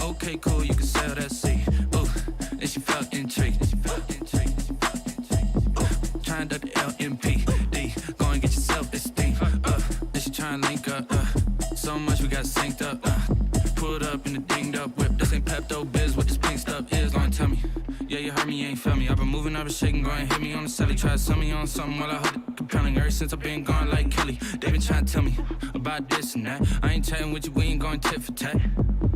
Okay, cool, you can sail that sea. Ooh, and she felt intrigued. Try and duck the LMPD. Go and get yourself esteem. And she try and link up. So much we got synced up. Pulled up in the dinged up whip. This ain't Pepto Biz, what this pink stuff is. Long tell me. Yeah, you heard me, you ain't felt me. I've been moving, I've been shaking, go and hit me on the celly. Try to sell me on something while I heard it compelling. Ever since I've been gone like Kelly, they been trying to tell me about this and that. I ain't chatting with you, we ain't going tit for tat.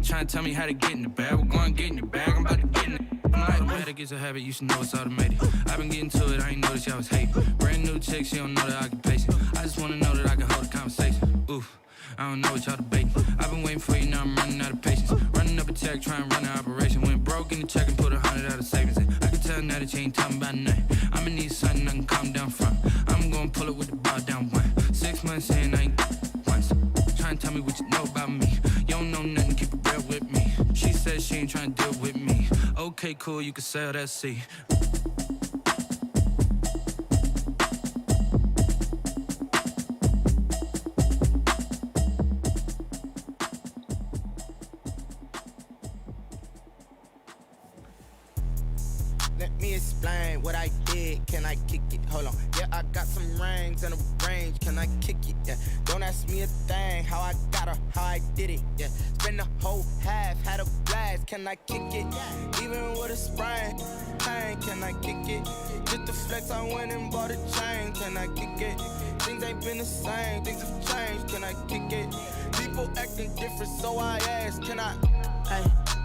Trying to tell me how to get in the bag, we're going to get in the bag, I'm about to get in it. I'm like, man, that gets a habit, you should know it's automated. I've been getting to it, I ain't noticed y'all was hating. Brand new chick, she don't know the occupation. I just wanna know that I can hold a conversation. Oof. I don't know what y'all debating. I've been waiting for you, now I'm running out of patience. Running up a check, trying to run an operation. Went broke in the check and put 100 out of savings in. I can tell now that you ain't talking about nothing. I'ma need something I can calm down from. I'm gonna pull it with the bar down one. 6 months in, I ain't once. Trying to tell me what you know about me. You don't know nothing, keep it real with me. She said she ain't trying to deal with me. Okay, cool, you can sail that sea. Let me explain what I did, can I kick it? Hold on, yeah, I got some rings and a range, can I kick it? Yeah, don't ask me a thing, how I got her, how I did it? Yeah, spend the whole half, had a blast, can I kick it? Even with a sprain, pain, can I kick it? Just the flex, I went and bought a chain, can I kick it? Things ain't been the same, things have changed, can I kick it? People acting different, so I ask, can I? Hey,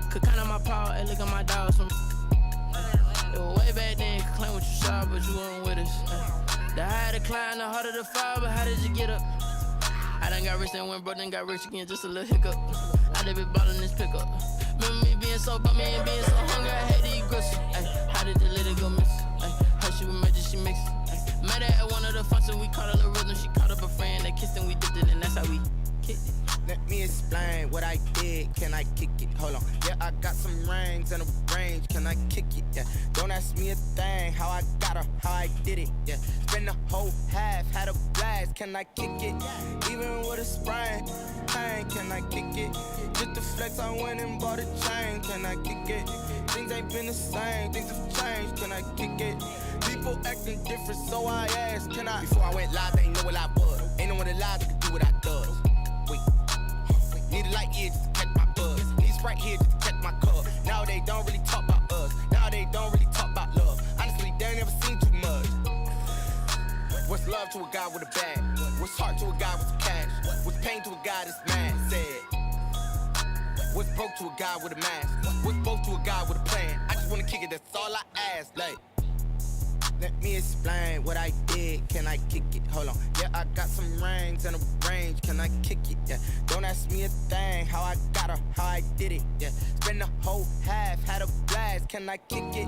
could count on my power, hey, look at my dogs from. Way back then, you could claim what you saw, but you weren't with us. The higher the climb, the harder the fall, but how did you get up? I done got rich and went broke, then got rich again, just a little hiccup. I done been ballin' this pickup. Remember me being so bummy and being so hungry, I had to eat gristle. How did the lady go miss? How she was magic, she mixed. Met her at one of the functions, we caught a little rhythm. She caught up a friend, they kissed and we dipped it, and that's how we kicked it. Let me explain what I did, can I kick it? Hold on, yeah, I got some rings and a range, can I kick it? Yeah, don't ask me a thing, how I got her, how I did it? Yeah, spend the whole half, had a blast, can I kick it? Even with a sprain, pain, can I kick it? Just the flex, I went and bought a chain, can I kick it? Things ain't been the same, things have changed, can I kick it? People acting different, so I asked, can I? Before I went live, they ain't know what I was. Ain't no one alive that could do what I does. Wait. Need a light here just to catch my buzz. Need Sprite here just to catch my cup. Now they don't really talk about us. Now they don't really talk about love. Honestly, they ain't never seen too much. What's love to a guy with a bag? What's heart to a guy with cash? What's pain to a guy that's mad? Said. What's broke to a guy with a mask? What's both to a guy with a plan? I just wanna kick it, that's all I ask. Like, let me explain what I did, can I kick it? Hold on, yeah, I got some rings and a range, can I kick it? Yeah, don't ask me a thing, how I got her, how I did it? Yeah, spend the whole half, had a blast, can I kick it?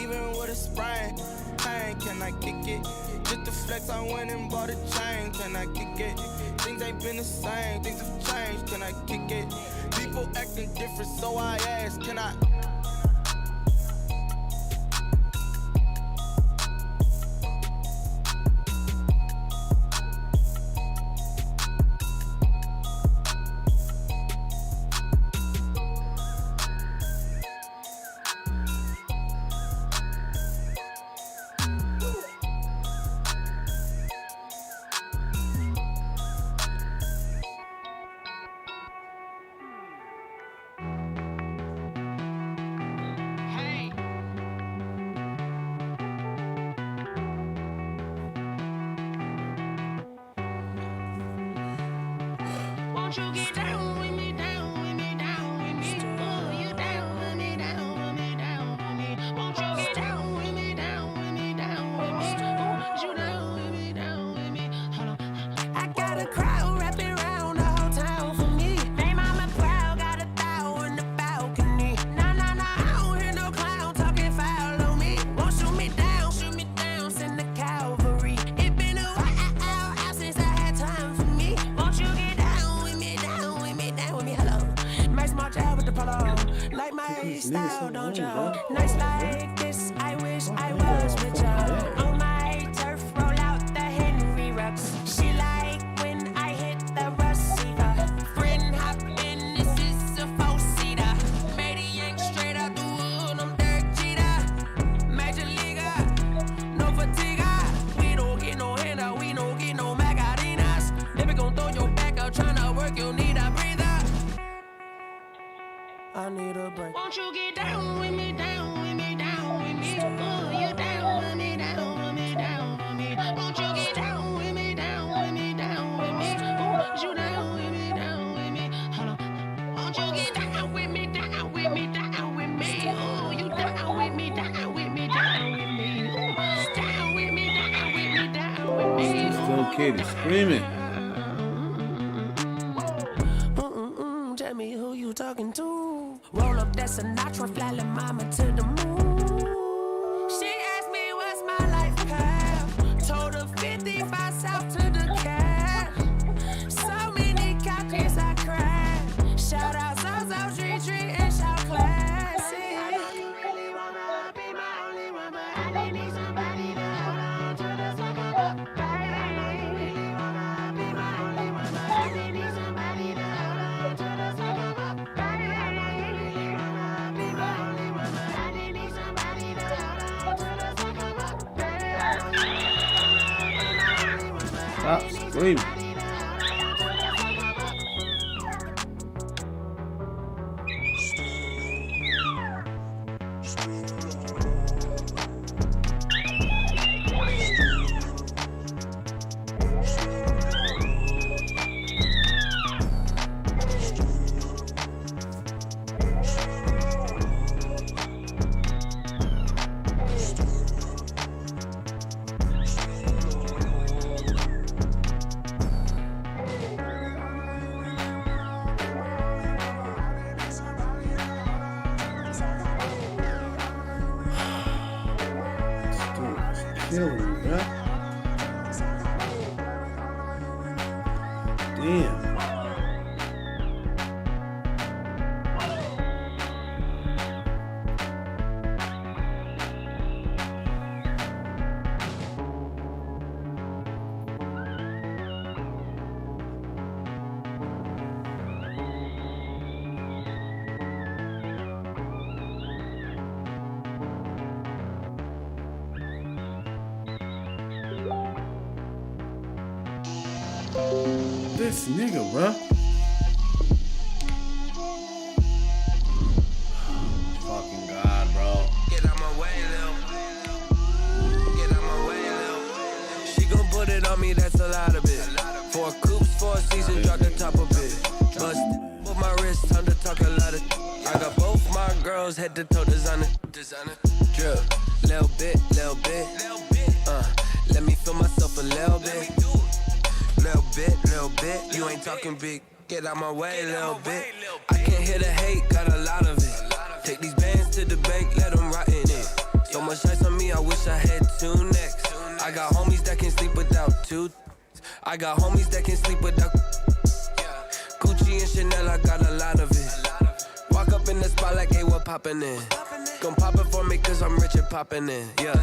Even with a sprain, pain, can I kick it? Just the flex, I went and bought a chain, can I kick it? Things ain't been the same, things have changed, can I kick it? People acting different, so I ask, can I? Won't you get down with me, down with me, down with me? Oh, you down with me, down with me, down with me. Won't you get down with me, down with me, down with me? Oh, you down with me, down with me? Hold on. I got a crowd wrapping around the whole town for me. They mama proud, got a thou in the balcony. Nah, nah, nah, I don't hear no clown talking foul on me. Won't shoot me down, send the cavalry. It been a while since I had time for me. Won't you get down with me, down with me, down with me? Hello, Max March out with the polo. Like my style, don't y'all? Nights like this, I wish I was with y'all. On my turf, roll out the Henry Rux. She like when I hit the receiver. Friend hop in, this is a four-seater. I need a break. Won't you get down with me, down with me, down with me? Ooh, you down with me, down with me, down with me. Won't you get down with me, down with me, down with me? Ooh, you down with me, down with me. Hold on. Won't you get down with me, down with me, down with me? Ooh, you down with me, down with me, down with me. Ooh, down with me, down with me, down with me. This little kid is screaming. Tell me who you talking to. Roll up that Sinatra, fly la mama to the moon. She asked me what's my life path. Told her 55 south to the cab. So many couches I cried. Shout out South Street and shout classic. I don't really wanna be my only one, but I need somebody to hold on to the second up. I don't really wanna be my only one, but I need somebody to hold on to the second up. I don't really wanna be my only one, but I need somebody to hold on to the second up. Stop screaming. Killing me, bro. Damn. This nigga, bruh. Fucking God, bro. Get out my way, Lil. Get out my way, Lil. She gon' put it on me, that's a lot of it. 4 coops, 4 seasons, drop the top of it. Bust with my wrist, time to talk a lot of. I got both my girls head to toe designer. Drip, little bit, little bit. Let me feel myself a little bit. Little bit, you ain't talking big. Get out my way, little bit. I can't hear the hate, got a lot of it. Take these bands to the bank, let them rot in it. So much ice on me, I wish I had 2 necks. I got homies that can sleep without 2. I got homies that can sleep without Gucci and Chanel, I got a lot of it. Walk up in the spot like, hey, what poppin' in? Gon' pop it for me, cause I'm rich and poppin' in. Yeah,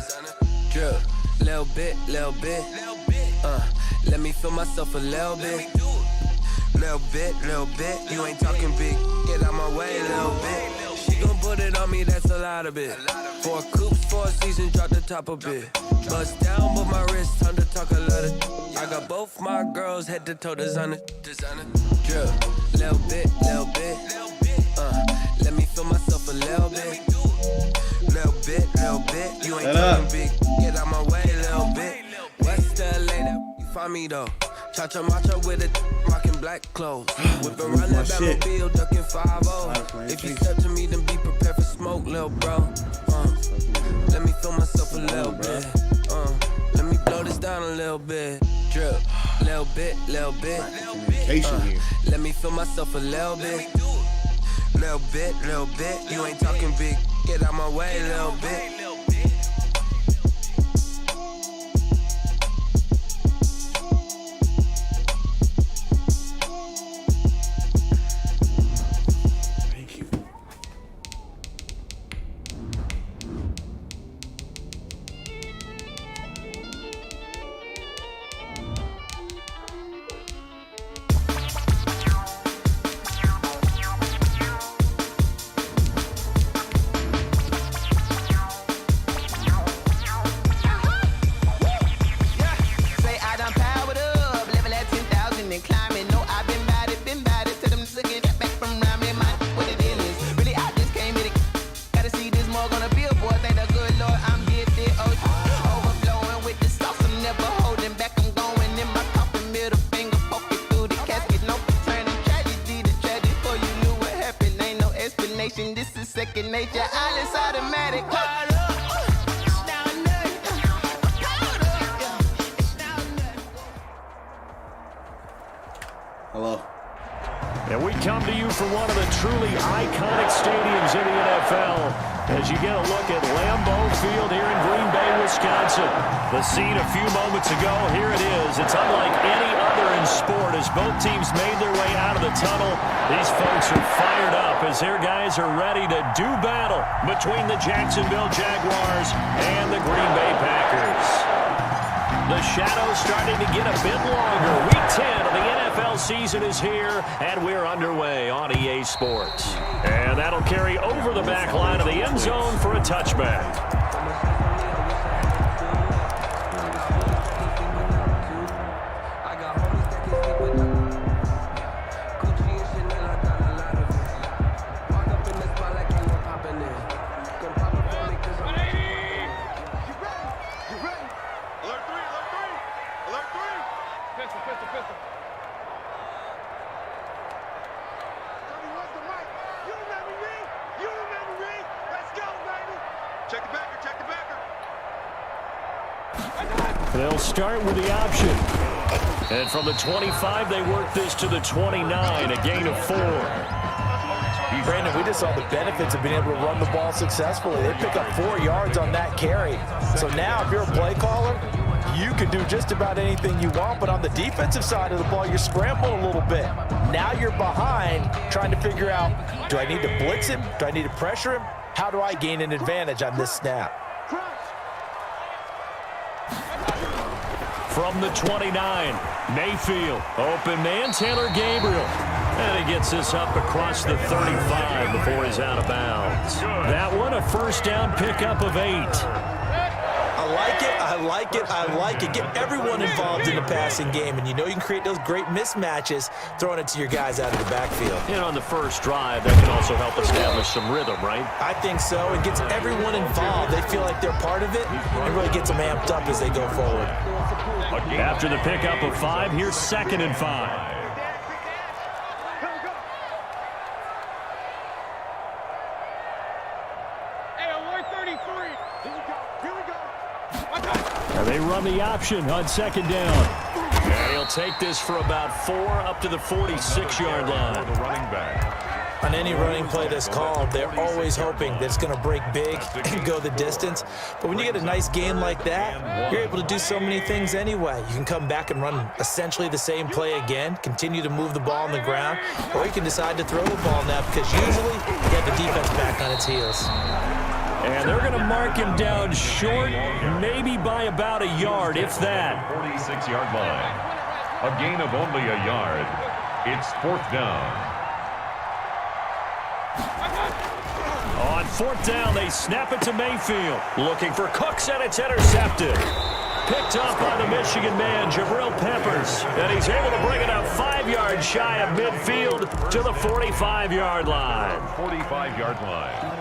drip, little bit. Let me feel myself a little bit. Little bit, you ain't talking big. Get out my way, little bit. She gon' put it on me, that's a lot of it. 4 coops, 4 seasons, drop the top a bit. Bust down with my wrist, time to talk a lot of. I got both my girls head to toe designer. Drip, little bit. Let me feel myself a little bit. Little bit, you ain't talking big. Get out my way, little bit. West LA, that find me though. Cha-cha matcha with it, rockin' black clothes. Whip around that Batmobile, duckin' 5-0. If you step to me, then be prepared for smoke, lil' bro. Let me feel myself a little bit. Let me blow this down a little bit. Drip, little bit. Let me feel myself a little bit. Little bit, you ain't talking big. Get out my way, little bit. nation, this is second nature. All is automatic. Call up. It's down there. Call up. It's down there. Hello. And we come to you from one of the truly iconic stadiums in the NFL as you get a look at Lambeau Field here in Green Bay, Wisconsin. The scene a few moments ago, here it is. It's unlike any other in sport as both teams made their way out of the tunnel. These folks are fired up as their guys are ready to do battle between the Jacksonville Jaguars and the Green Bay Packers. The shadow's starting to get a bit longer. Week 10 of the NFL season is here, and we're underway on EA Sports. And that'll carry over the back line of the end zone for a touchback. They'll start with the option. And from the 25, they work this to the 29, a gain of 4. Brandon, we just saw the benefits of being able to run the ball successfully. They pick up 4 yards on that carry. So now if you're a play caller, you can do just about anything you want. But on the defensive side of the ball, you're scrambling a little bit. Now you're behind trying to figure out, do I need to blitz him? Do I need to pressure him? How do I gain an advantage on this snap? From the 29, Mayfield, open man, Taylor Gabriel. And he gets this up across the 35 before he's out of bounds. That one, a first down pickup of 8. I like it, I like it, I like it. Get everyone involved in the passing game, and you know you can create those great mismatches throwing it to your guys out of the backfield. And on the first drive, that can also help establish some rhythm, right? I think so. It gets everyone involved. They feel like they're part of it, and really gets them amped up as they go forward. After the pickup of 5, here's 2nd and 5. And they run the option on 2nd down. And he'll take this for about 4 up to the 46-yard line. The running back. On any running play that's called, they're always hoping that it's going to break big and go the distance. But when you get a nice game like that, you're able to do so many things anyway. You can come back and run essentially the same play again, continue to move the ball on the ground, or you can decide to throw the ball now because usually you have the defense back on its heels. And they're going to mark him down short, maybe by about a yard, if that. 46-yard line. A gain of only a yard. It's 4th down. On 4th down, they snap it to Mayfield. Looking for Cooks, and it's intercepted. Picked up by the Michigan man, Jabril Peppers. And he's able to bring it up 5 yards shy of midfield to the 45-yard line. 45-yard line.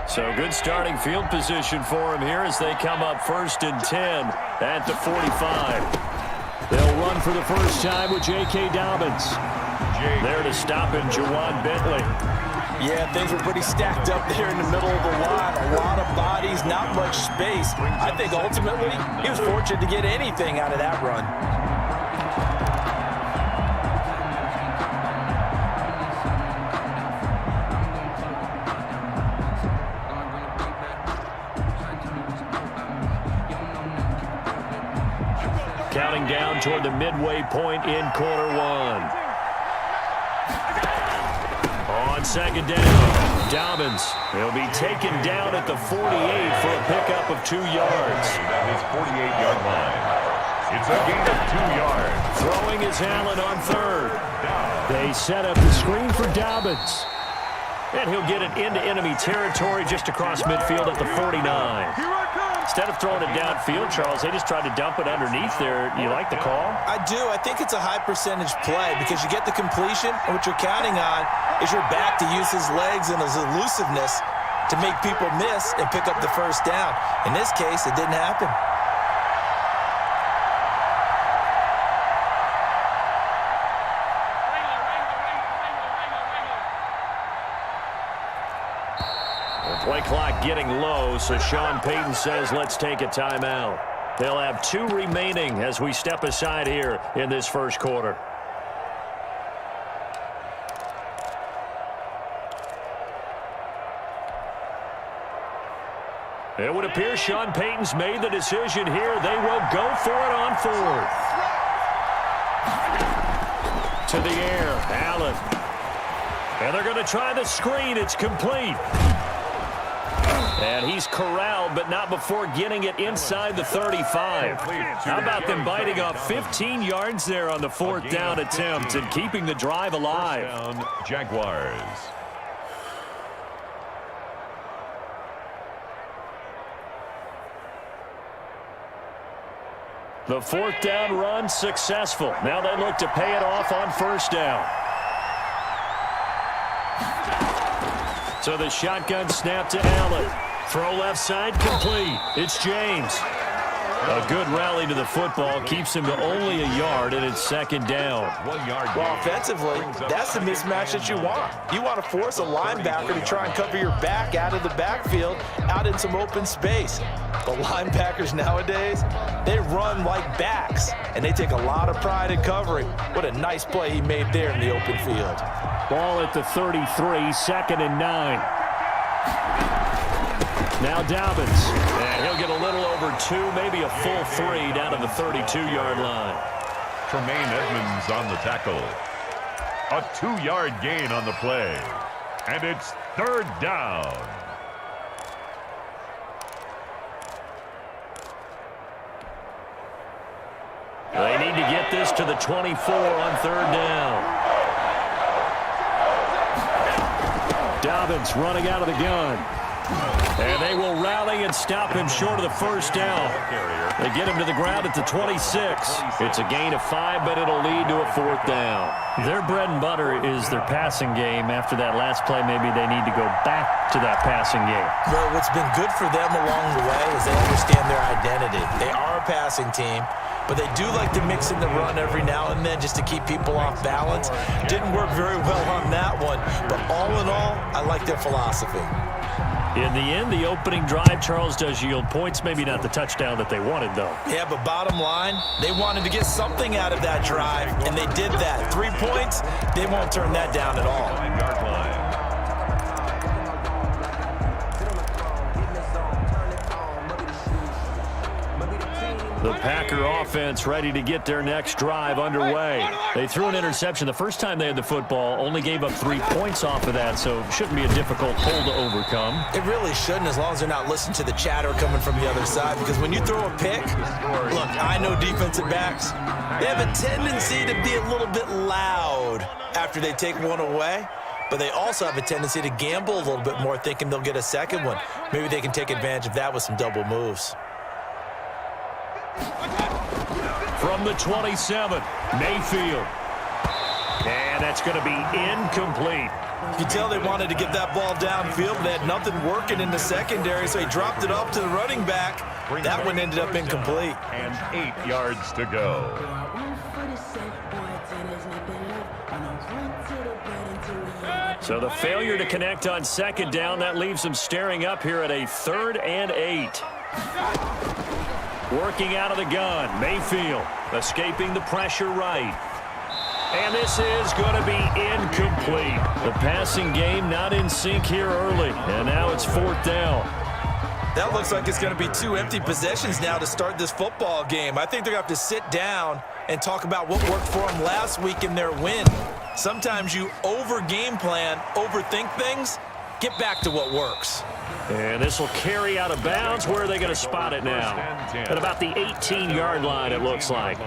So good starting field position for him here as they come up 1st and 10 at the 45. They'll run for the first time with J.K. Dobbins. There to stop him, Juwan Bentley. Yeah, things were pretty stacked up there in the middle of the line. A lot of bodies, not much space. I think ultimately he was fortunate to get anything out of that run. Counting down toward the midway point in quarter 1. On 2nd down, Dobbins. He'll be taken down at the 48 for a pickup of 2 yards. At his 48-yard line. It's a gain of 2 yards. Throwing is Allen on 3rd. They set up the screen for Dobbins. And he'll get it into enemy territory just across midfield at the 49. Instead of throwing it downfield, Charles, they just tried to dump it underneath there. You like the call? I do. I think it's a high percentage play because you get the completion, and what you're counting on is your back to use his legs and his elusiveness to make people miss and pick up the first down. In this case, it didn't happen. Play clock getting low, so Sean Payton says let's take a timeout. They'll have 2 remaining as we step aside here in this first quarter. It would appear Sean Payton's made the decision here. They will go for it on 4th. To the air, Allen. And they're going to try the screen. It's complete. And he's corralled, but not before getting it inside the 35. How about them biting off 15 yards there on the 4th down attempt and keeping the drive alive? First down, Jaguars. The 4th down run successful. Now they look to pay it off on 1st down. So the shotgun snap to Allen. Throw left side complete. It's James. A good rally to the football keeps him to only a yard, and it's 2nd down. 1 yard. Well, offensively, that's the mismatch that you want. You want to force a linebacker to try and cover your back out of the backfield, out in some open space. But linebackers nowadays, they run like backs, and they take a lot of pride in covering. What a nice play he made there in the open field. Ball at the 33, 2nd and 9. Now Dobbins, and he'll get a little over 2, maybe a full 3 down to the 32-yard line. Tremaine Edmonds on the tackle. A 2-yard gain on the play. And it's 3rd down. They need to get this to the 24 on 3rd down. Dobbins running out of the gun. And they will rally and stop him short of the 1st down. They get him to the ground at the 26. It's a gain of 5, but it'll lead to a 4th down. Their bread and butter is their passing game. After that last play, maybe they need to go back to that passing game. Well, what's been good for them along the way is they understand their identity. They are a passing team, but they do like to mix in the run every now and then just to keep people off balance. Didn't work very well on that one, but all in all, I like their philosophy. In the end, the opening drive, Charles, does yield points. Maybe not the touchdown that they wanted, though. Yeah, but bottom line, they wanted to get something out of that drive, and they did that. 3 points, they won't turn that down at all. 9-yard line. The Packer offense ready to get their next drive underway. They threw an interception the first time they had the football, only gave up 3 points off of that, so it shouldn't be a difficult pull to overcome. It really shouldn't, as long as they're not listening to the chatter coming from the other side, because when you throw a pick, look, I know defensive backs, they have a tendency to be a little bit loud after they take one away, but they also have a tendency to gamble a little bit more, thinking they'll get a second one. Maybe they can take advantage of that with some double moves. From the 27, Mayfield. And that's going to be incomplete. You can tell they wanted to get that ball downfield, but they had nothing working in the secondary, so he dropped it up to the running back. That one ended up incomplete. And 8 yards to go. So the failure to connect on 2nd down, that leaves them staring up here at a 3rd and 8. Working out of the gun, Mayfield escaping the pressure right. And this is going to be incomplete. The passing game not in sync here early, and now it's 4th down. That looks like it's going to be 2 empty possessions now to start this football game. I think they're going to have to sit down and talk about what worked for them last week in their win. Sometimes you over-game plan, overthink things, get back to what works. And this will carry out of bounds. Where are they going to spot it now? At about the 18-yard line, it looks like.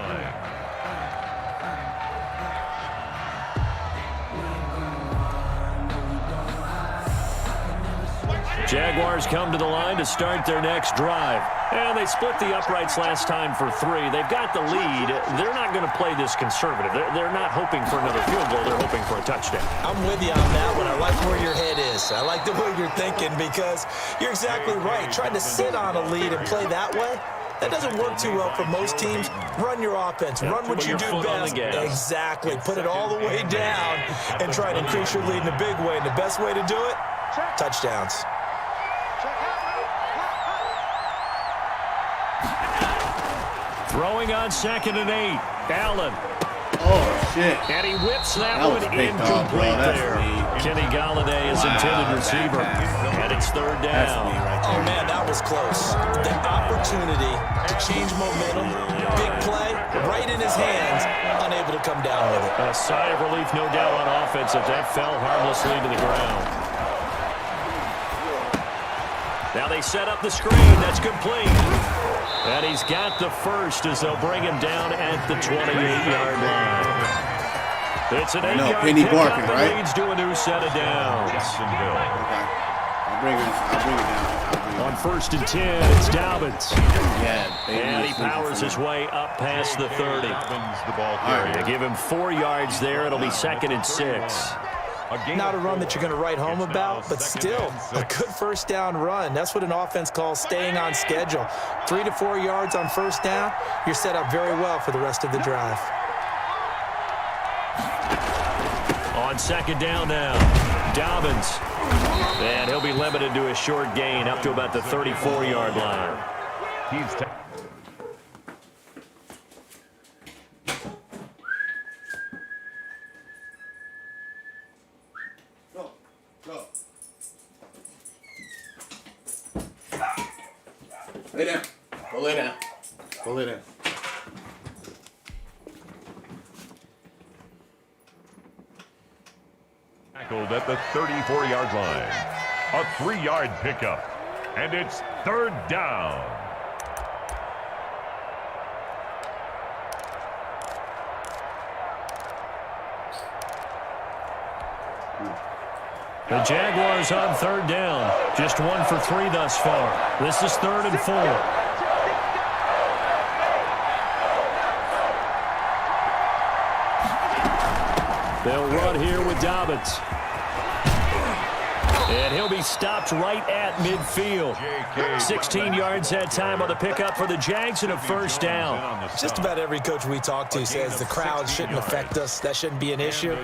Jaguars come to the line to start their next drive. And they split the uprights last time for 3. They've got the lead. They're not going to play this conservative. They're not hoping for another field goal. They're hoping for a touchdown. I'm with you on that one. I like where your head is. I like the way you're thinking because you're exactly right. Trying to sit on a lead and play that way, that doesn't work too well for most teams. Run your offense. Run what you do best. Exactly. Put it all the way down and try to increase your lead in a big way. And the best way to do it, touchdowns. Throwing on 2nd and 8. Allen. Oh, shit. And he whips that one incomplete there. Kenny Galladay is intended receiver. And it's 3rd down. Oh, man, that was close. The opportunity to change momentum, big play, right in his hands, unable to come down with it. A sigh of relief, no doubt, on offense if that fell harmlessly to the ground. Now they set up the screen. That's complete. And he's got the first as they'll bring him down at the 28-yard line. It's an 8-yard pickup that leads to a new set of downs. Okay. I'll bring it down. On 1st and 10, it's Dobbins. Yeah, and he powers his way up past the 30. They give him 4 yards there. It'll be 2nd and 6. Not a run that you're going to write home about, but still a good first down run. That's what an offense calls staying on schedule. 3 to 4 yards on first down, you're set up very well for the rest of the drive. On 2nd down now, Dobbins. And he'll be limited to a short gain up to about the 34-yard line. Lay down. Go lay down. Go lay down. Tackled at the 34-yard line. A 3-yard pickup. And it's 3rd down. The Jaguars on 3rd down. Just 1 for 3 thus far. This is 3rd and 4. They'll run here with Dobbins. And he'll be stopped right at midfield. 16 yards that time on the pickup for the Jags and a 1st down. Just about every coach we talk to says the crowd shouldn't affect us. That shouldn't be an issue.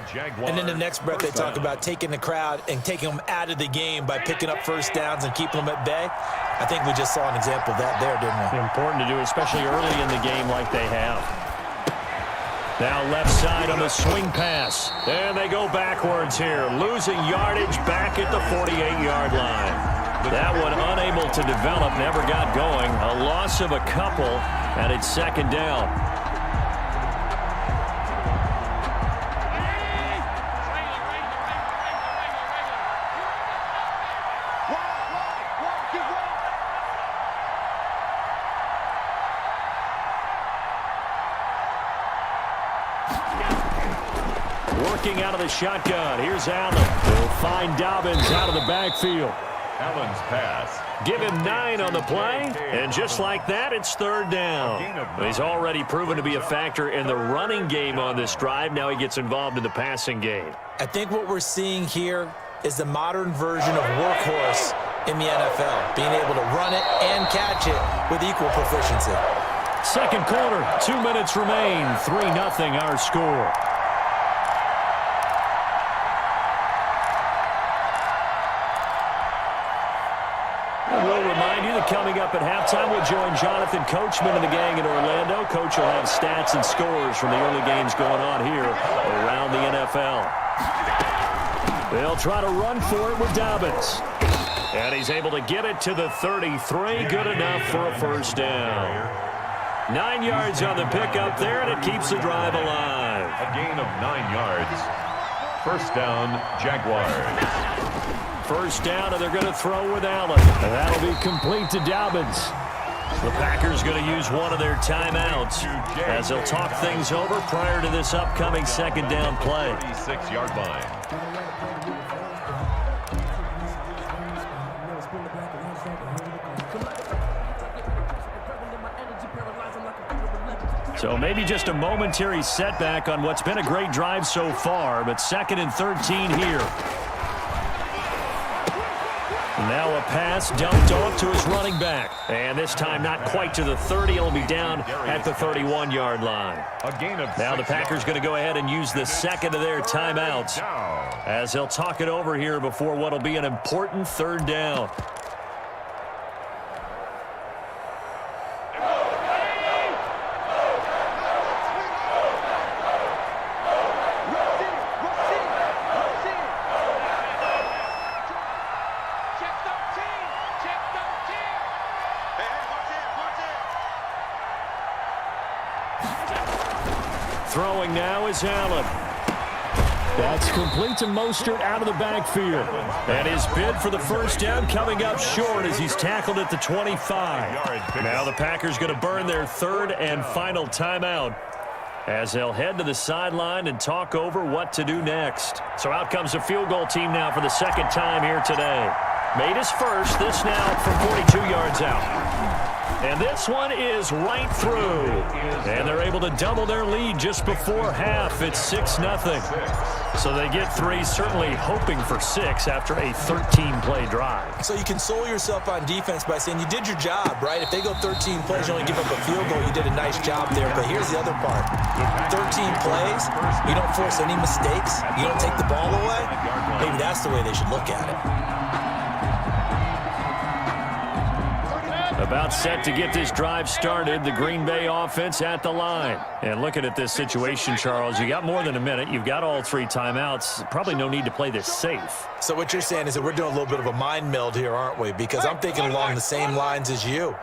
And in the next breath, they talk about taking the crowd and taking them out of the game by picking up first downs and keeping them at bay. I think we just saw an example of that there, didn't we? Important to do, especially early in the game like they have. Now left side on the swing pass. And they go backwards here. Losing yardage back at the 48-yard line. That one unable to develop, never got going. A loss of a couple, and it's 2nd down. Working out of the shotgun. Here's Allen. They'll find Dobbins out of the backfield. Allen's pass. Give him 9 on the play, and just like that, it's 3rd down. He's already proven to be a factor in the running game on this drive. Now he gets involved in the passing game. I think what we're seeing here is the modern version of workhorse in the NFL, being able to run it and catch it with equal proficiency. 2nd quarter, 2 minutes remain, 3-0 our score. We'll remind you that coming up at halftime, we'll join Jonathan Coachman and the gang in Orlando. Coach will have stats and scores from the early games going on here around the NFL. They'll try to run for it with Dobbins. And he's able to get it to the 33. Good enough for a 1st down. 9 yards on the pickup there, and it keeps the drive alive. A gain of 9 yards. 1st down, Jaguars. 1st down, and they're going to throw with Allen. And that'll be complete to Dobbins. The Packers going to use one of their timeouts as they'll talk things over prior to this upcoming 2nd down play. 36-yard line. So maybe just a momentary setback on what's been a great drive so far, but 2nd and 13 here. Now a pass dumped off to his running back. And this time not quite to the 30. It'll be down at the 31-yard line. Now the Packers going to go ahead and use the second of their timeouts as they'll talk it over here before what will be an important 3rd down. Throwing now is Allen. That's complete to Mostert out of the backfield. And his bid for the 1st down coming up short as he's tackled at the 25. Now the Packers going to burn their 3rd and final timeout as they'll head to the sideline and talk over what to do next. So out comes the field goal team now for the 2nd time here today. Made his first, this now from 42 yards out. And this one is right through. And they're able to double their lead just before half. It's 6-0. So they get 3, certainly hoping for 6 after a 13-play drive. So you console yourself on defense by saying you did your job, right? If they go 13 plays, you only give up a field goal, you did a nice job there. But here's the other part. 13 plays, you don't force any mistakes, you don't take the ball away. Maybe that's the way they should look at it. About set to get this drive started, the Green Bay offense at the line. And looking at this situation, Charles, you got more than a minute. You've got all 3 timeouts. Probably no need to play this safe. So what you're saying is that we're doing a little bit of a mind meld here, aren't we? Because I'm thinking along the same lines as you.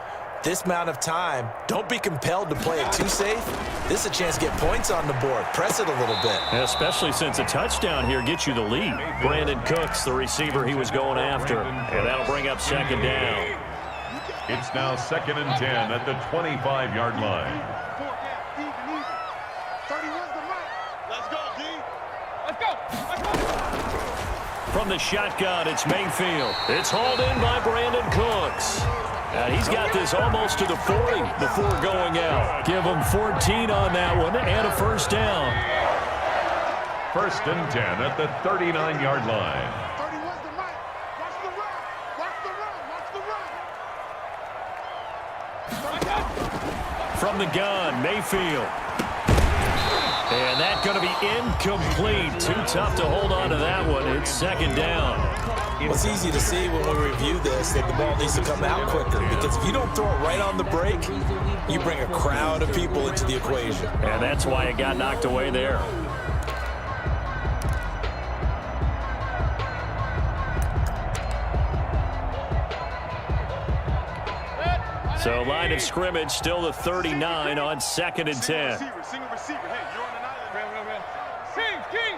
This amount of time, don't be compelled to play it too safe. This is a chance to get points on the board. Press it a little bit. Especially since a touchdown here gets you the lead. Brandon Cooks, the receiver he was going after. And that'll bring up 2nd down. It's now 2nd and 10 at the 25-yard line. Let's go, D. Let's go. From the shotgun, it's Mayfield. It's hauled in by Brandon Cooks. And he's got this almost to the 40 before going out. Give him 14 on that one and a 1st down. 1st and 10 at the 39-yard line. From the gun, Mayfield. And that's going to be incomplete. Too tough to hold on to that one. It's 2nd down. Well, it's easy to see when we review this that the ball needs to come out quicker, because if you don't throw it right on the break, you bring a crowd of people into the equation. And that's why it got knocked away there. So line of scrimmage still the 39 on 2nd and 10. Single receiver. Hey, you're on an island. King.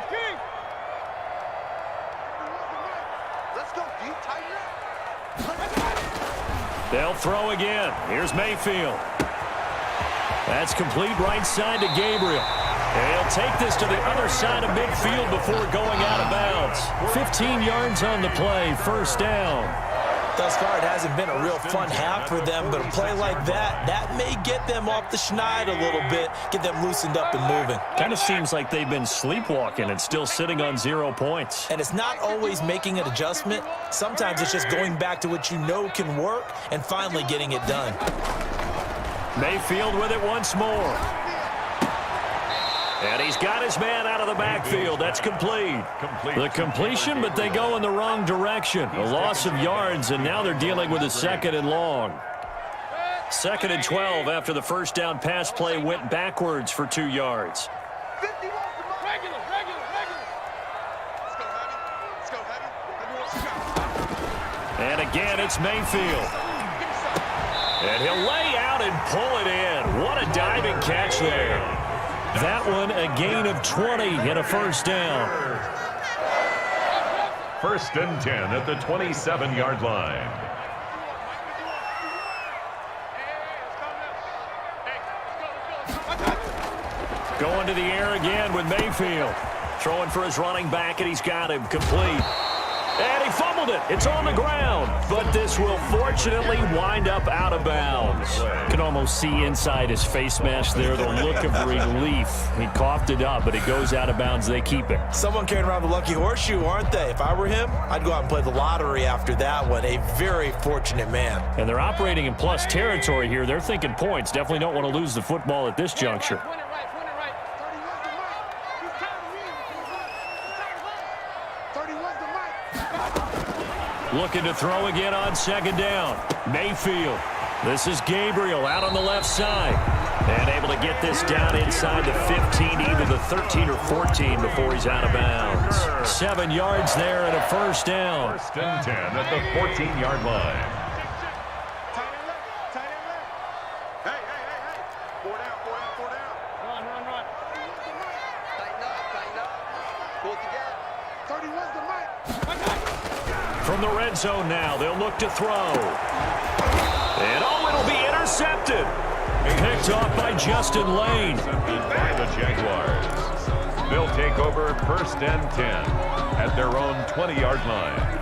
Let's go, D. Tighten up. They'll throw again. Here's Mayfield. That's complete right side to Gabriel. And he'll take this to the other side of midfield before going out of bounds. 15 yards on the play, 1st down. Thus far, it hasn't been a real fun half for them, but a play like that may get them off the schneid a little bit, get them loosened up and moving. Kind of seems like they've been sleepwalking and still sitting on 0 points. And it's not always making an adjustment. Sometimes it's just going back to what you know can work and finally getting it done. Mayfield with it once more. And he's got his man out of the backfield. That's complete. The completion, but they go in the wrong direction. A loss of yards, and now they're dealing with a 2nd and long. 2nd and 12 after the 1st down pass play went backwards for 2 yards. And again, it's Mayfield. And he'll lay out and pull it in. What a diving catch there. That one, a gain of 20 and a 1st down. 1st and 10 at the 27-yard line. Going to the air again with Mayfield. Throwing for his running back, and he's got him complete. And he fumbled it. It's on the ground. But this will fortunately wind up out of bounds. You can almost see inside his face mask there the look of relief. He coughed it up, but it goes out of bounds. They keep it. Someone carrying around the lucky horseshoe, aren't they? If I were him, I'd go out and play the lottery after that one. A very fortunate man. And they're operating in plus territory here. They're thinking points. Definitely don't want to lose the football at this juncture. Looking to throw again on second down. Mayfield. This is Gabriel out on the left side. And able to get this down inside the 15, either the 13 or 14 before he's out of bounds. 7 yards there and a first down. First and 10 at the 14-yard line. From the red zone now, they'll look to throw. And it'll be intercepted. Picked off by Justin Lane. By the Jaguars. They'll take over first and 10 at their own 20-yard line.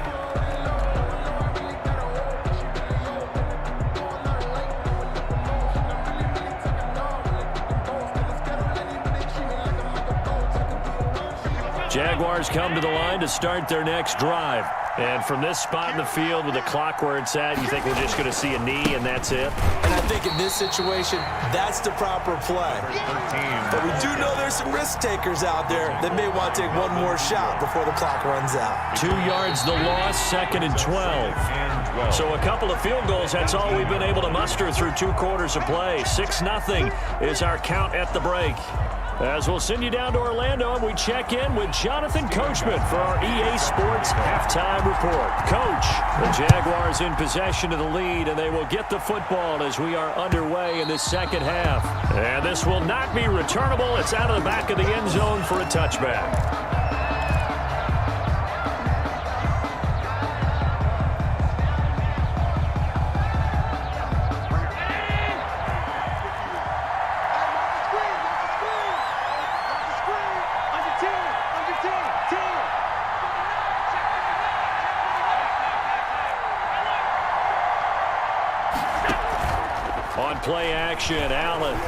Jaguars come to the line to start their next drive. And from this spot in the field with the clock where it's at, you think we're just going to see a knee and that's it? And I think in this situation, that's the proper play. But we do know there's some risk takers out there that may want to take one more shot before the clock runs out. 2 yards the loss, second and 12. So a couple of field goals, that's all we've been able to muster through 2 quarters of play. 6-0 is our count at the break. As we'll send you down to Orlando, and we check in with Jonathan Coachman for our EA Sports Halftime Report. Coach, the Jaguars in possession of the lead, and they will get the football as we are underway in the second half. And this will not be returnable. It's out of the back of the end zone for a touchback. On play action, Allen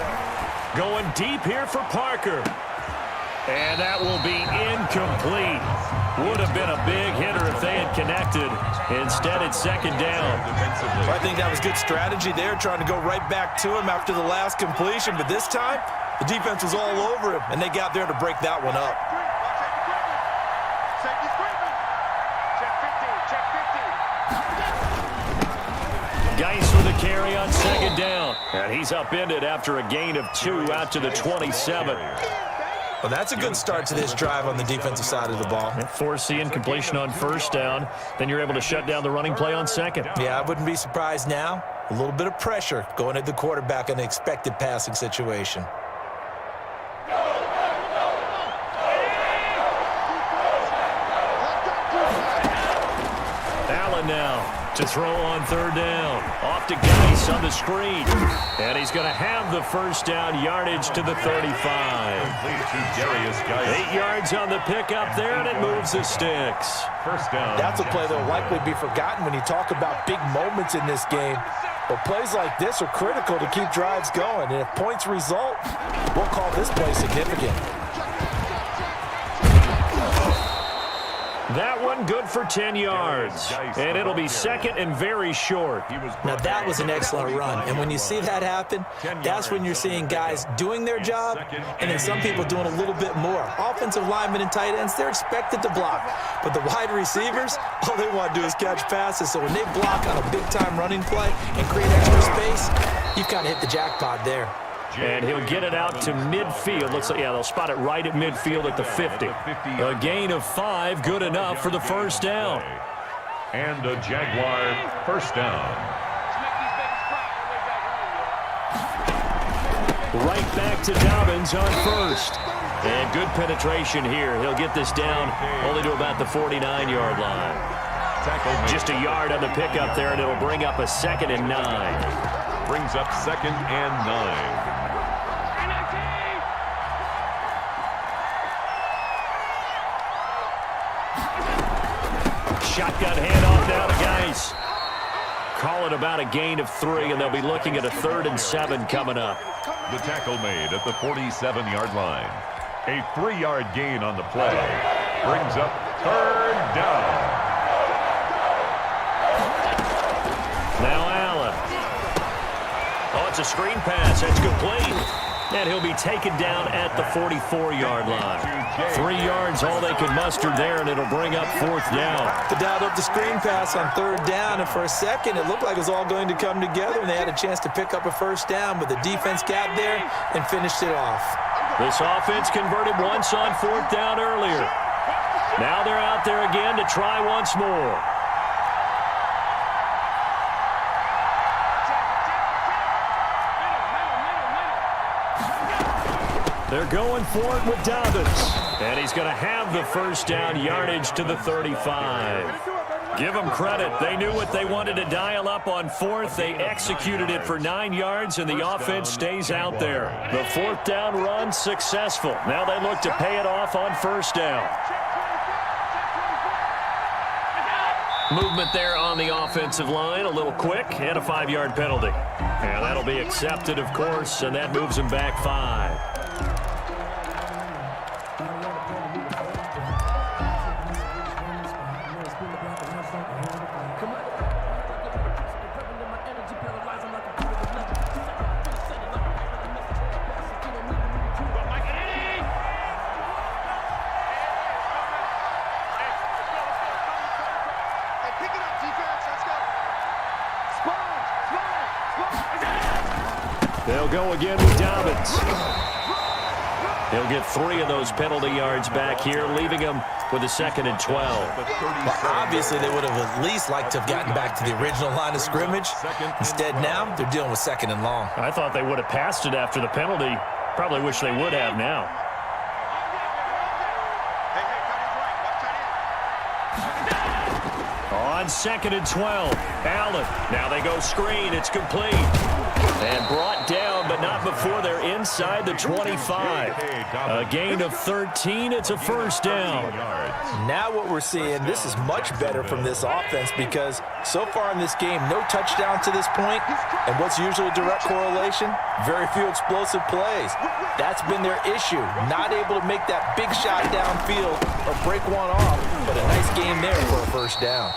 going deep here for Parker. And that will be incomplete. Would have been a big hitter if they had connected. Instead, it's second down. I think that was good strategy there, trying to go right back to him after the last completion. But this time, the defense was all over him, and they got there to break that one up. Geis with a carry on second down. And he's upended after a gain of 2 out to the 27. Well, that's a good start to this drive on the defensive side of the ball. Force incompletion on first down. Then you're able to shut down the running play on second. Yeah, I wouldn't be surprised now. A little bit of pressure going at the quarterback in an expected passing situation. Allen now to throw on third down. Off to Geis on the screen. And he's going to have the first down, yardage to the 35. 8 yards on the pickup there, and it moves the sticks. First down. That's a play that will likely be forgotten when you talk about big moments in this game. But plays like this are critical to keep drives going. And if points result, we'll call this play significant. That one good for 10 yards. And it'll be second and very short. Now, that was an excellent run. And when you see that happen, that's when you're seeing guys doing their job and then some people doing a little bit more. Offensive linemen and tight ends, they're expected to block. But the wide receivers, all they want to do is catch passes. So when they block on a big-time running play and create extra space, you've kind of hit the jackpot there. And he'll get it out to midfield. Looks like, yeah, they'll spot it right at midfield at the 50. A gain of 5, good enough for the first down. And a Jaguar first down. Right back to Dobbins on first. And good penetration here. He'll get this down only to about the 49-yard line. Just a yard on the pickup there, and it'll bring up a 2nd and 9. Brings up 2nd and 9. shotgun handoff now to Geis. Call it about a gain of 3, and they'll be looking at a 3rd and 7 coming up. The tackle made at the 47-yard line. A 3-yard gain on the play. Brings up 3rd down. Now Allen. Oh, it's a screen pass. That's complete. And he'll be taken down at the 44-yard line. 3 yards, all they could muster there, and it'll bring up 4th down. They dialed up the screen pass on 3rd down, and for a second, it looked like it was all going to come together, and they had a chance to pick up a 1st down, but the defense got there and finished it off. This offense converted once on 4th down earlier. Now they're out there again to try once more. They're going for it with Dobbins. And he's going to have the 1st down, yardage to the 35. Give them credit. They knew what they wanted to dial up on 4th. They executed it for 9 yards, and the offense stays out there. The 4th down run successful. Now they look to pay it off on 1st down. Movement there on the offensive line, a little quick, and a 5-yard penalty. And that'll be accepted, of course, and that moves them back 5. They'll go again with Dobbins. He'll get 3 of those penalty yards back here, leaving him with a 2nd and 12. Well, obviously, they would have at least liked to have gotten back to the original line of scrimmage. Instead, now they're dealing with 2nd and long. I thought they would have passed it after the penalty. Probably wish they would have now. On 2nd and 12, Allen. Now they go screen. It's complete. And brought down, but not before they're inside the 25. A gain of 13. It's a 1st down. Now what we're seeing, this is much better from this offense because so far in this game, no touchdown to this point. And what's usually a direct correlation? Very few explosive plays. That's been their issue. Not able to make that big shot downfield or break one off. But a nice game there for a 1st down.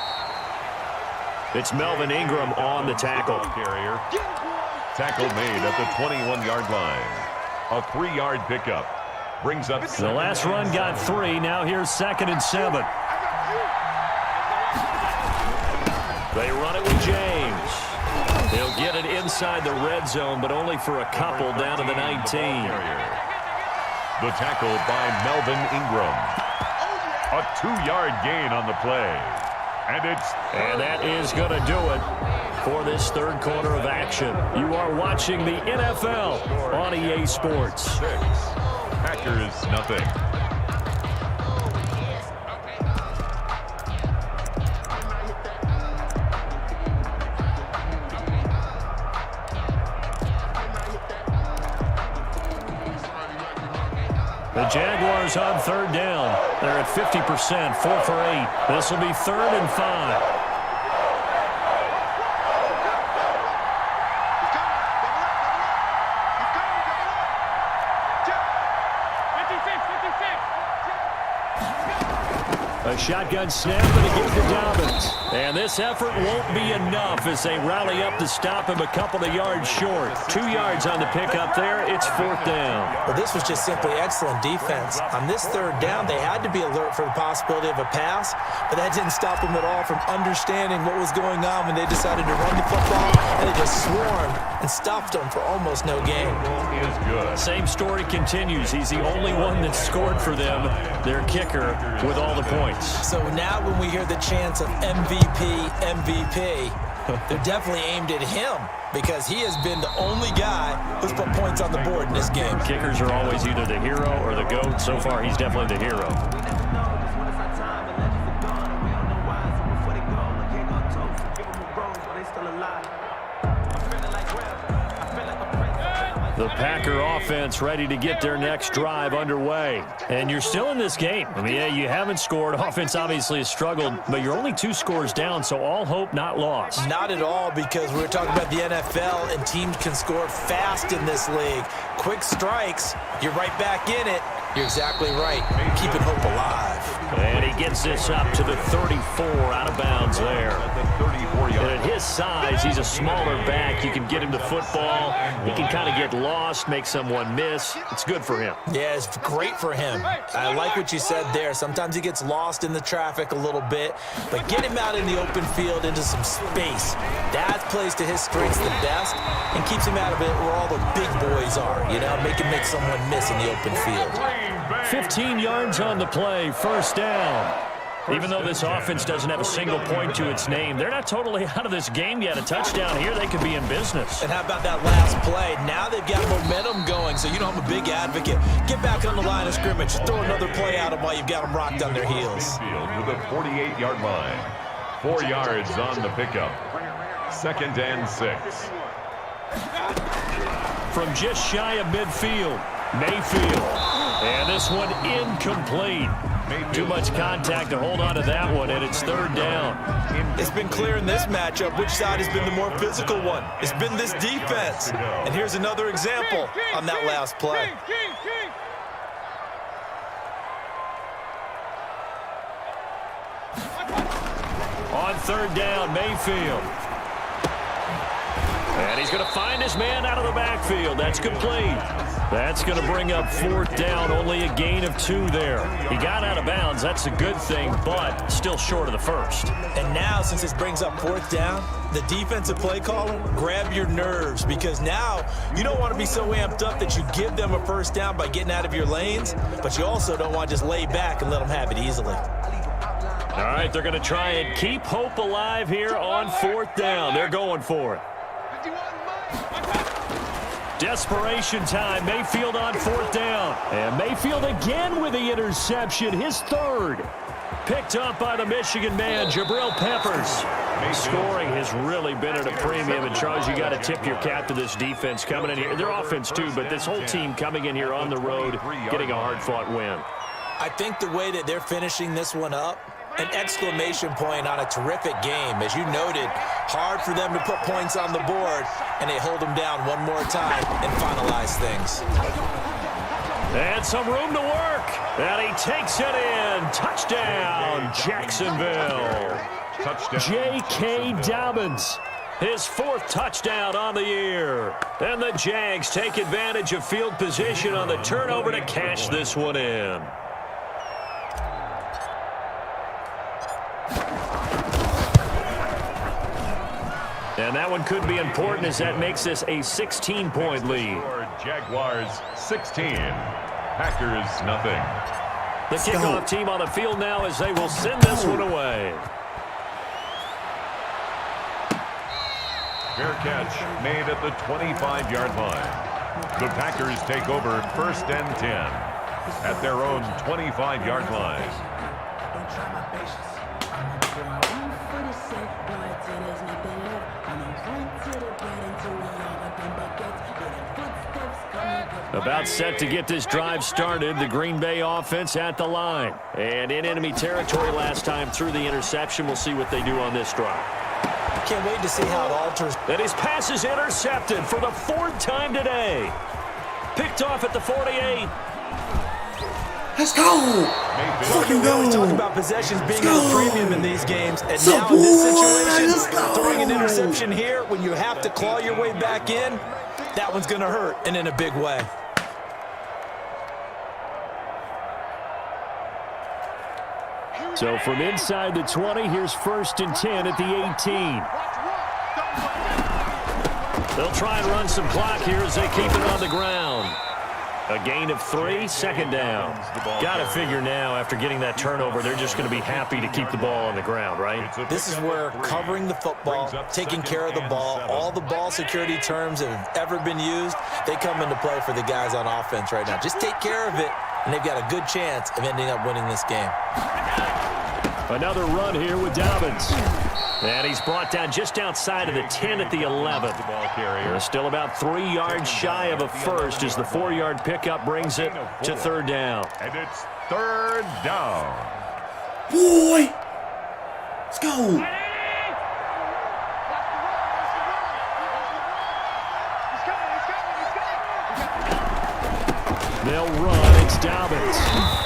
It's Melvin Ingram on the tackle. Carrier. Tackle made at the 21-yard line. A 3-yard pickup. Brings up... The last run got 3. Now here's 2nd and 7. They run it with James. They'll get it inside the red zone, but only for a couple down to the 19. The tackle by Melvin Ingram. A 2-yard gain on the play. And that is going to do it for this 3rd quarter of action. You are watching the NFL on EA Sports. 6. Packers nothing. The Jaguars on 3rd down. They're at 50%, 4 for 8. This will be 3rd and 5. A shotgun snap and a give to Dobbins. And this effort won't be enough as they rally up to stop him a couple of yards short. 2 yards on the pickup there. It's 4th down. Well, this was just simply excellent defense. On this 3rd down, they had to be alert for the possibility of a pass, but that didn't stop them at all from understanding what was going on when they decided to run the football, and they just swarmed and stuffed them for almost no gain. Same story continues. He's the only one that scored for them, their kicker, with all the points. So now when we hear the chants of MVP, MVP, they're definitely aimed at him because he has been the only guy who's put points on the board in this game. Kickers are always either the hero or the GOAT. So far, he's definitely the hero. The Packer offense ready to get their next drive underway. And you're still in this game. I mean, yeah, you haven't scored. Offense obviously has struggled, but you're only 2 scores down, so all hope not lost. Not at all, because we were talking about the NFL, and teams can score fast in this league. Quick strikes, you're right back in it. You're exactly right. Keeping hope alive. And he gets this up to the 34, out of bounds there. And at his size, he's a smaller back. You can get him to football. He can kind of get lost, make someone miss. It's good for him. Yeah, it's great for him. I like what you said there. Sometimes he gets lost in the traffic a little bit, but get him out in the open field into some space. That plays to his strengths the best and keeps him out of it where all the big boys are, you know, make him make someone miss in the open field. 15 yards on the play, first down. Even though this offense doesn't have a single point to its name, they're not totally out of this game yet. A touchdown here, they could be in business. And how about that last play? Now they've got momentum going, so you know I'm a big advocate. Get back on the line of scrimmage. Throw another play at them while you've got them rocked on their heels. To the 48-yard line. 4 yards on the pickup. 2nd and 6. From just shy of midfield, Mayfield. And this one incomplete. Too much contact to hold on to that one, and it's 3rd down. It's been clear in this matchup which side has been the more physical one. It's been this defense. And here's another example on that last play. On 3rd down, Mayfield. And he's going to find his man out of the backfield. That's complete. That's going to bring up 4th down. Only a gain of 2 there. He got out of bounds. That's a good thing, but still short of the first. And now, since this brings up 4th down, the defensive play caller, grab your nerves, because now you don't want to be so amped up that you give them a first down by getting out of your lanes, but you also don't want to just lay back and let them have it easily. All right, they're going to try and keep hope alive here on 4th down. They're going for it. Desperation time. Mayfield on 4th down. And Mayfield again with the interception. His 3rd. Picked up by the Michigan man, Jabril Peppers. Scoring has really been at a premium. And, Charles, you got to tip your cap to this defense coming in here. Their offense, too, but this whole team coming in here on the road, getting a hard-fought win. I think the way that they're finishing this one up, an exclamation point on a terrific game. As you noted, hard for them to put points on the board, and they hold them down one more time and finalize things. And some room to work. And he takes it in. Touchdown, Jacksonville. J.K. Dobbins. His 4th touchdown on the year. And the Jags take advantage of field position on the turnover to cash this one in. And that one could be important, as that makes this a 16-point lead. Jaguars 16, Packers nothing. The kickoff team on the field now as they will send this one away. Fair catch made at the 25-yard line. The Packers take over 1st and 10 at their own 25-yard line. About set to get this drive started. The Green Bay offense at the line. And in enemy territory last time through the interception. We'll see what they do on this drive. Can't wait to see how it alters. And his pass is intercepted for the 4th time today. Picked off at the 48. Let's go! Fucking go! We always talk about possessions being at a premium in these games, and now in this situation, throwing an interception here when you have to claw your way back in, that one's going to hurt, and in a big way. So from inside the 20, here's 1st and 10 at the 18. They'll try and run some clock here as they keep it on the ground. A gain of 3, 2nd down. Got to figure now, after getting that turnover, they're just going to be happy to keep the ball on the ground, right? This is where covering the football, taking care of the ball, all the ball security terms that have ever been used, they come into play for the guys on offense right now. Just take care of it, and they've got a good chance of ending up winning this game. Another run here with Dobbins. And he's brought down just outside of the 10 at the 11. They're still about 3 yards shy of a first as the 4-yard pickup brings it to third down. And it's third down. Boy! Let's go! They'll run. It's Dobbins.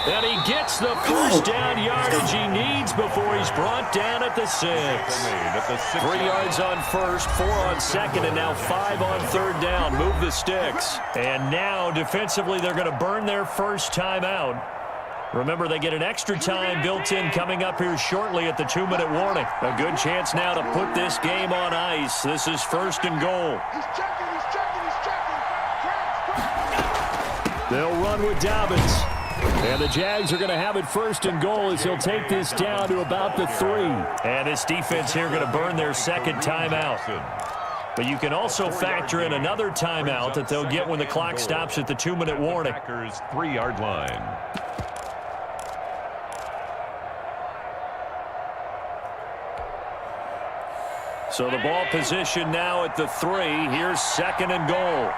And he gets the first down yardage he needs before he's brought down at the 6. 3 yards on first, 4 on second, and now 5 on third down. Move the sticks. And now, defensively, they're going to burn their first timeout. Remember, they get an extra time built in coming up here shortly at the 2-minute warning. A good chance now to put this game on ice. This is first and goal. They'll run with Dobbins. And the Jags are going to have it first and goal as he'll take this down to about the 3. And this defense here going to burn their second timeout. But you can also factor in another timeout that they'll get when the clock stops at the 2-minute warning. Packers 3-yard line. So the ball position now at the 3. Here's second and goal.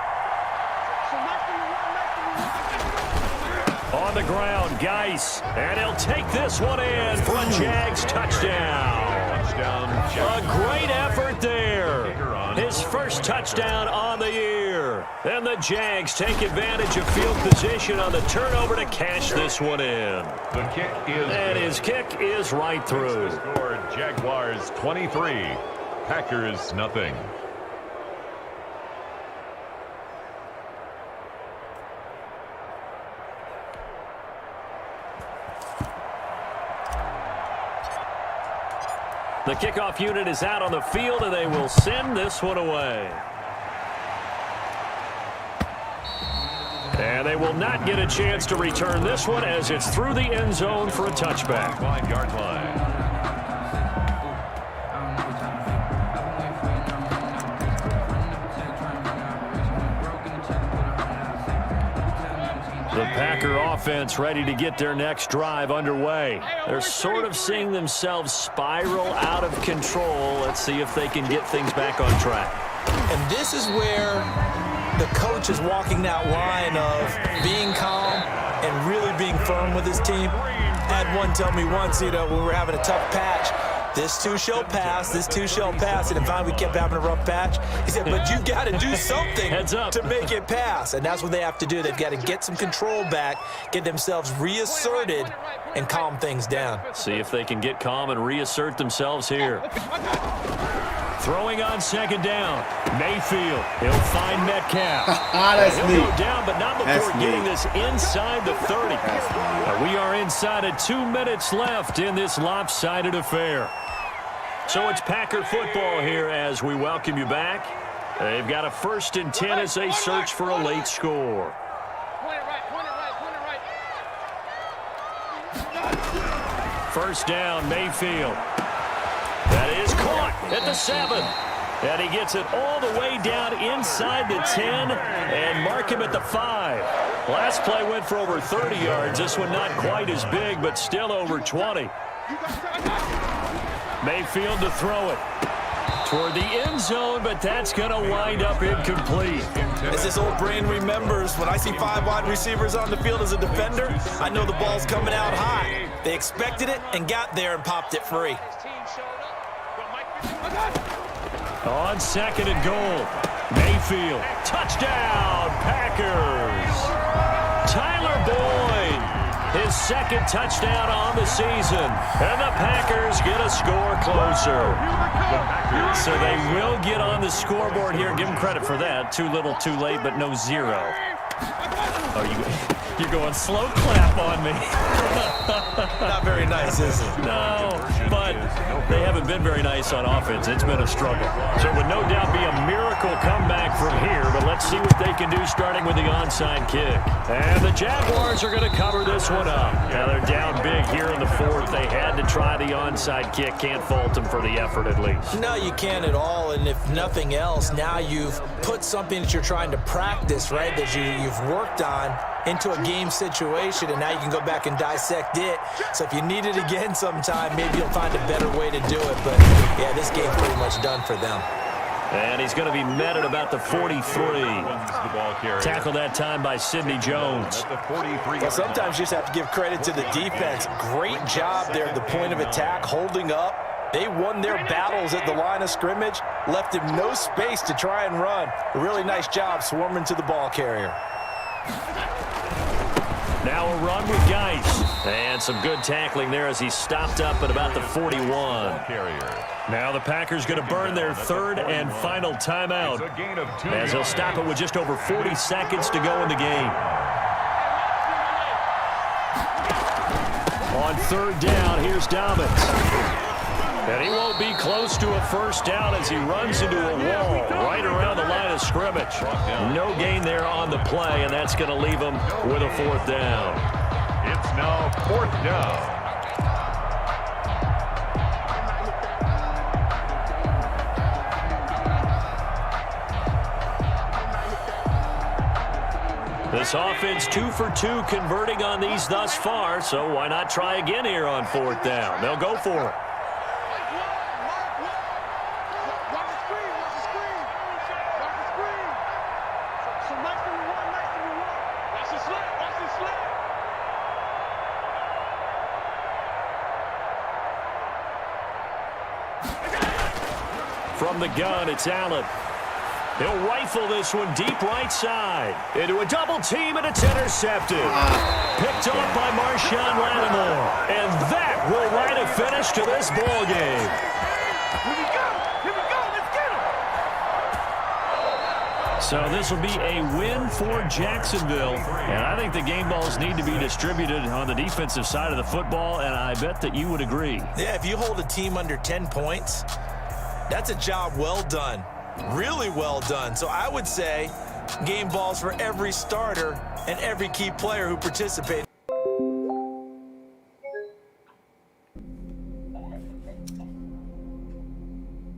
On the ground, Geis, and he'll take this one in for a Jags touchdown. A great effort there. His first touchdown on the year. And the Jags take advantage of field position on the turnover to cash this one in. The kick is and his kick is right through. Score Jaguars 23, Packers nothing. The kickoff unit is out on the field, and they will send this one away. And they will not get a chance to return this one as it's through the end zone for a touchback. 5-yard line. The Packer offense ready to get their next drive underway. They're sort of seeing themselves spiral out of control. Let's see if they can get things back on track. And this is where the coach is walking that line of being calm and really being firm with his team. I had one tell me once, when we were having a tough patch, this too shall pass, this too shall pass. And finally we kept having a rough patch. He said, but you've got to do something to make it pass. And that's what they have to do. They've got to get some control back, get themselves reasserted, and calm things down. See if they can get calm and reassert themselves here. Throwing on second down. Mayfield. He'll find Metcalf. That's He'll neat. go down, but not before getting this inside the 30. We are inside of 2 minutes left in this lopsided affair. So it's Packer football here as we welcome you back. They've got a 1st and 10 as they search for a late score. First down, Mayfield. That is caught at the 7. And he gets it all the way down inside the 10 and mark him at the 5. Last play went for over 30 yards. This one not quite as big, but still over 20. Mayfield to throw it toward the end zone, but that's going to wind up incomplete. As this old brain remembers, when I see 5 wide receivers on the field as a defender, I know the ball's coming out high. They expected it and got there and popped it free. On second and goal, Mayfield. Touchdown, Packers. Tyler Boyd, his second touchdown on the season. And the Packers get a score closer. So they will get on the scoreboard here. Give them credit for that. Too little, too late, but no 0. Oh, you're going slow clap on me. Not very nice, is it? No, but they haven't been very nice on offense. It's been a struggle. So it would no doubt be a miracle comeback from here, but let's see what they can can do starting with the onside kick. And the Jaguars are going to cover this one up. Now they're down big here in the fourth. They had to try the onside kick. Can't fault them for the effort at least. No, you can't at all. And if nothing else, now you've put something that you're trying to practice, right, that you've worked on into a game situation, and now you can go back and dissect it. So if you need it again sometime, maybe you'll find a better way to do it. But, yeah, this game's pretty much done for them. And he's going to be met at about the 43. Tackled that time by Sidney Jones. Well, sometimes you just have to give credit to the defense. Great job there at the point of attack, holding up. They won their battles at the line of scrimmage, left him no space to try and run. A really nice job swarming to the ball carrier. Now a run with Geis. And some good tackling there as he stopped up at about the 41. Now the Packers going to burn their third and final timeout as they'll stop it with just over 40 seconds to go in the game. On third down, here's Dobbins. And he won't be close to a first down as he runs into a wall right around the line of scrimmage. No gain there on the play, and that's going to leave him with a fourth down. It's now fourth down. This offense 2 for 2 converting on these thus far, so why not try again here on fourth down? They'll go for it. From the gun, it's Allen. He'll rifle this one deep right side. Into a double team, and it's intercepted. Picked off by Marshawn Lattimore. And that will write a finish to this ball game. Here we go. Let's get him. So this will be a win for Jacksonville. And I think the game balls need to be distributed on the defensive side of the football, and I bet that you would agree. Yeah, if you hold a team under 10 points, that's a job well done. Really well done. So I would say game balls for every starter and every key player who participated.